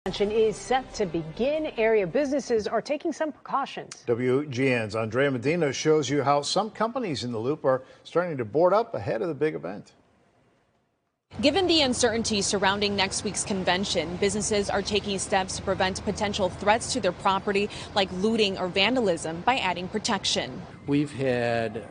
Convention is set to begin. Area businesses are taking some precautions. WGN's Andrea Medina shows you how some companies in the Loop are starting to board up ahead of the big event. Given the uncertainty surrounding next week's convention, businesses are taking steps to prevent potential threats to their property like looting or vandalism by adding protection. We've had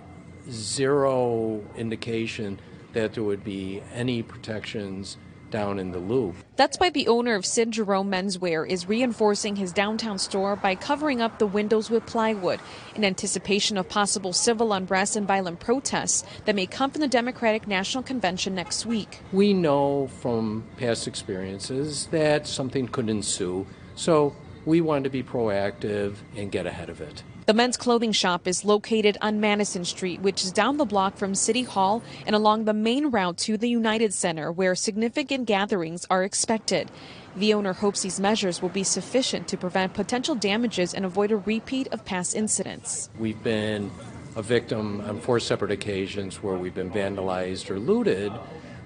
zero indication that there would be any protections down in the Loop. That's why the owner of Sid Jerome Menswear is reinforcing his downtown store by covering up the windows with plywood in anticipation of possible civil unrest and violent protests that may come from the Democratic National Convention next week. We know from past experiences that something could ensue, so we want to be proactive and get ahead of it. The men's clothing shop is located on Madison Street, which is down the block from City Hall and along the main route to the United Center, where significant gatherings are expected. The owner hopes these measures will be sufficient to prevent potential damages and avoid a repeat of past incidents. We've been a victim on 4 separate occasions where we've been vandalized or looted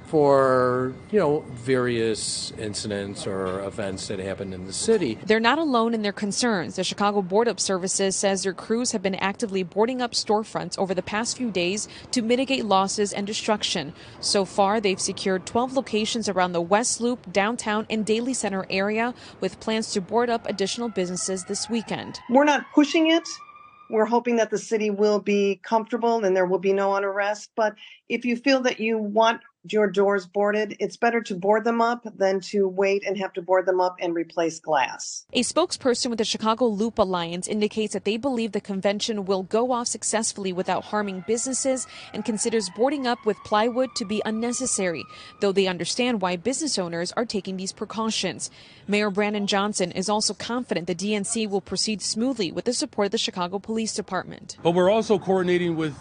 for, various incidents or events that happened in the city. They're not alone in their concerns. The Chicago Board of Services says their crews have been actively boarding up storefronts over the past few days to mitigate losses and destruction. So far, they've secured 12 locations around the West Loop, downtown, and Daly Center area, with plans to board up additional businesses this weekend. We're not pushing it. We're hoping that the city will be comfortable and there will be no unrest. But if you feel that you want your doors boarded, it's better to board them up than to wait and have to board them up and replace glass. A spokesperson with the Chicago Loop Alliance indicates that they believe the convention will go off successfully without harming businesses and considers boarding up with plywood to be unnecessary, though they understand why business owners are taking these precautions. Mayor Brandon Johnson is also confident the DNC will proceed smoothly with the support of the Chicago Police Department. But we're also coordinating with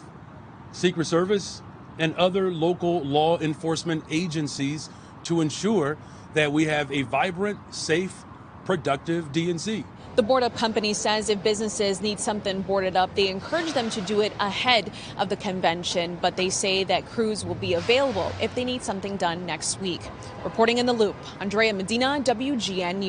Secret Service and other local law enforcement agencies to ensure that we have a vibrant, safe, productive DNC. The board-up company says if businesses need something boarded up, they encourage them to do it ahead of the convention, but they say that crews will be available if they need something done next week. Reporting in the Loop, Andrea Medina, WGN News.